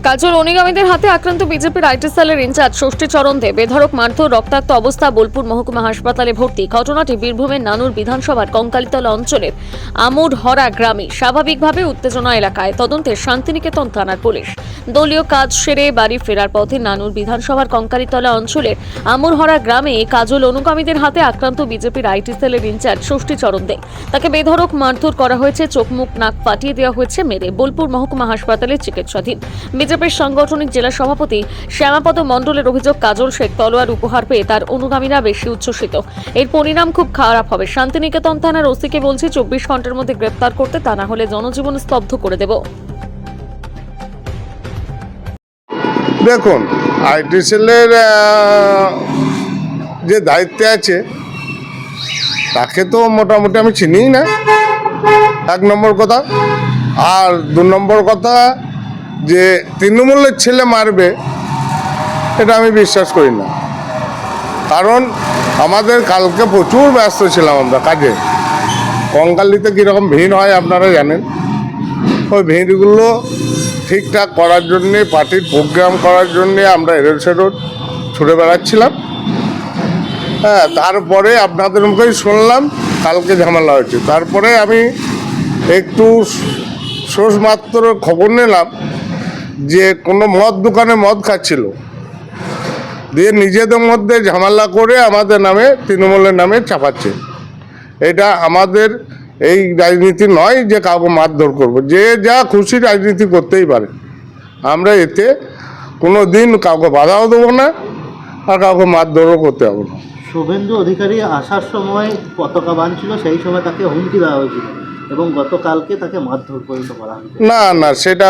কাজল অনুগামীদের হাতে আক্রান্ত বিজেপির আইটি সেলের ইনচার্জ ষষ্ঠীচরণ দে বেধড়ক মারধর, রক্তাক্ত অবস্থা, বোলপুর মহকুমা হাসপাতালে ভর্তি। ঘটনাটি বীরভূমের নানুর বিধানসভার কঙ্কালীতলা অঞ্চলের আমুরহরা গ্রামে। স্বাভাবিকভাবে উত্তেজনা এলাকায়। তদন্তে শান্তিনিকেতন থানার পুলিশ। দলীয় কাজ সেরে বাড়ি ফেরার পথে নানুর বিধানসভার কঙ্কালীতলা অঞ্চলের আমুরহরা গ্রামে কাজল অনুগামীদের হাতে আক্রান্ত বিজেপির আইটি সেলের ইনচার্জ ষষ্ঠীচরণ দে। তাকে বেধড়ক মারধর করা হয়েছে, চোখ মুখ নাক ফাটিয়ে দেওয়া হয়েছে মেরে। বোলপুর মহকুমা হাসপাতালে চিকিৎসাধীন। বিজেপির সাংগঠনিক জেলা সভাপতি শ্যামাপদ মণ্ডলের অভিযোগ, কাজল শেখ তলোয়ার উপহার পেয়ে তার অনুগামীরা বেশি উচ্ছ্বসিত। এর পরিণাম খুব খারাপ হবে। শান্তিনিকেতন থানার ওসিকে বলছি 24 ঘন্টার মধ্যে গ্রেপ্তার করতে, তা না হলে জনজীবন স্তব্ধ করে দেব। দেখুন, আইটি সেলের যে দায়িত্বে আছে তাকে তো মোটামুটি আমি চিনিই না, এক নম্বর কথা। আর দু নম্বর কথা, যে তৃণমূলের ছেলে মারবে এটা আমি বিশ্বাস করি না। কারণ আমাদের কালকে প্রচুর ব্যস্ত ছিলাম আমরা কাজে। কঙ্কালীতে কীরকম ভিড় হয় আপনারা জানেন। ওই ভিড়গুলো ঠিকঠাক করার জন্যে, পার্টির প্রোগ্রাম করার জন্যে আমরা এরোড সেরোড ছুটে বেড়াচ্ছিলাম। হ্যাঁ, তারপরে আপনাদের মুখেই শুনলাম কালকে ঝামেলা হয়েছে। তারপরে আমি একটু সোসমাত্র খবর নিলাম যে কোনো মদ দোকানে মদ খাচ্ছিল, দিয়ে নিজেদের মধ্যে ঝামেলা করে আমাদের নামে, তৃণমূলের নামে চাপাচ্ছে। এটা আমাদের এই রাজনীতি নয় যে কাউকে মারধর করবো। যে যা খুশি রাজনীতি করতেই পারে, আমরা এতে কোনো দিন কাউকে বাধাও দেবো না, আর কাউকে মারধরও করতে হবে না। শুভেন্দু অধিকারী আসার সময় পতাকা বাঁধছিল, সেই সময় তাকে হুমকি দেওয়া হয়েছিল এবং গতকালকে তাকে মারধর পর্যন্ত করা হয়েছে। না না, সেটা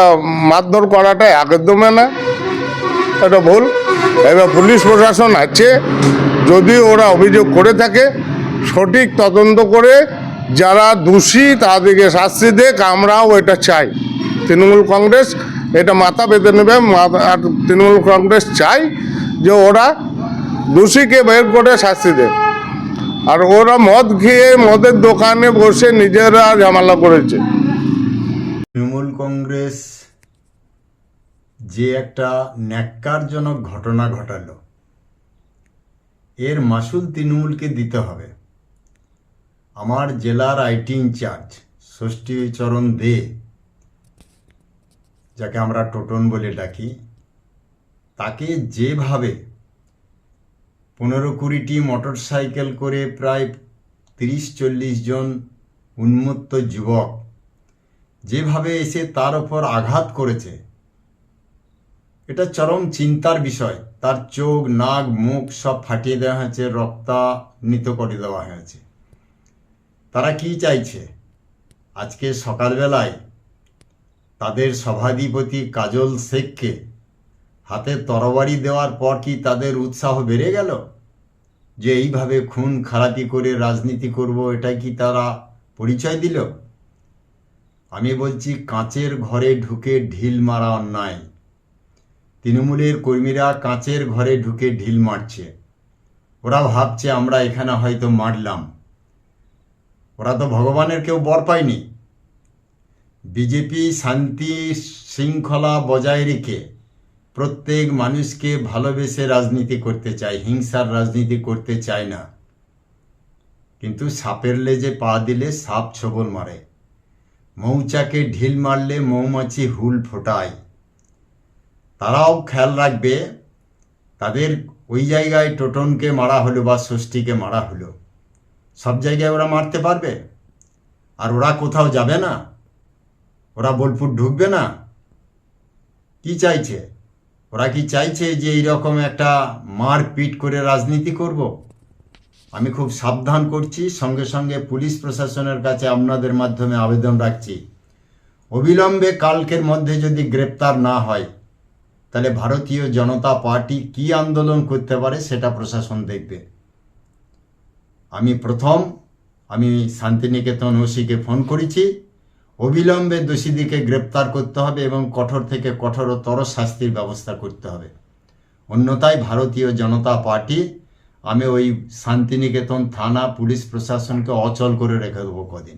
মারধর করাটা একদমই না, এটা ভুল। এবার পুলিশ প্রশাসন আছে, যদি ওরা অভিযোগ করে থাকে সঠিক তদন্ত করে যারা দোষী তাদেরকে শাস্তি দেখ, আমরাও এটা চাই। তৃণমূল কংগ্রেস এটা মাথা পেতে নেবে। আর তৃণমূল কংগ্রেস চাই যে ওরা দোষীকে বের করে শাস্তি দেয়। আর ওরা মদ খেয়ে মদের দোকানে বসে নিজেরা ঝামেলা করেছে। তৃণমূল কংগ্রেস যে একটা ন্যাক্কারজনক ঘটনা ঘটালো, এর মাসুল তৃণমূলকে দিতে হবে। আমার জেলার আইটি ইনচার্জ ষষ্ঠীচরণ দে, যাকে আমরা টোটন বলে ডাকি, তাকে যেভাবে 15-20টি মোটর সাইকেল করে প্রায় 30-40 জন উন্মত্ত যুবক যেভাবে এসে তার ওপর আঘাত করেছে, এটা চরম চিন্তার বিষয়। তার চোখ, নাক, মুখ সব ফাটিয়ে দেওয়া হয়েছে, রক্তান্বিত করে দেওয়া হয়েছে। তারা কি চাইছে? আজকে সকালবেলায় তাদের সভাধিপতি কাজল শেখকে হাতে তরবারি দেওয়ার পর কি তাদের উৎসাহ বেড়ে গেল যে এইভাবে খুন খারাপি করে রাজনীতি করব? এটাই কি তারা পরিচয় দিল? আমি বলছি, কাঁচের ঘরে ঢুকে ঢিল মারা অন্যায়। তৃণমূলের কর্মীরা কাঁচের ঘরে ঢুকে ঢিল মারছে। ওরা ভাবছে আমরা এখানে হয়তো মারলাম। ওরা তো ভগবানের কেউ বর পায়নি। বিজেপি শান্তি শৃঙ্খলা বজায় রেখে প্রত্যেক মানুষকে ভালোবেসে রাজনীতি করতে চায়, হিংসার রাজনীতি করতে চায় না। কিন্তু সাপের লেজে পা দিলে সাপ ছোবল মারে, মৌচাকে ঢিল মারলে মৌমাছি হুল ফোটায়। তারাও খেয়াল রাখবে, তাদের ওই জায়গায় টোটনকে মারা হলো বা ষষ্ঠীকে মারা হলো, সব জায়গায় ওরা মারতে পারবে? আর ওরা কোথাও যাবে না? ওরা বোলপুর ঢুকবে না? কি চাইছে? ওরা কি চাইছে যে এইরকম একটা মারপিট করে রাজনীতি করব? আমি খুব সাবধান করছি। সঙ্গে সঙ্গে পুলিশ প্রশাসনের কাছে আপনাদের মাধ্যমে আবেদন রাখছি, অবিলম্বে কালকের মধ্যে যদি গ্রেপ্তার না হয় তাহলে ভারতীয় জনতা পার্টি কি আন্দোলন করতে পারে সেটা প্রশাসন দেখবে। আমি শান্তিনিকেতন ওসিকে ফোন করেছি, অবিলম্বে দোষীদিকে গ্রেপ্তার করতে হবে এবং কঠোর থেকে কঠোরতর শাস্তির ব্যবস্থা করতে হবে। অন্যথায় ভারতীয় জনতা পার্টি, আমি ওই শান্তিনিকেতন থানা পুলিশ প্রশাসনকে অচল করে রেখে দেবো কদিন।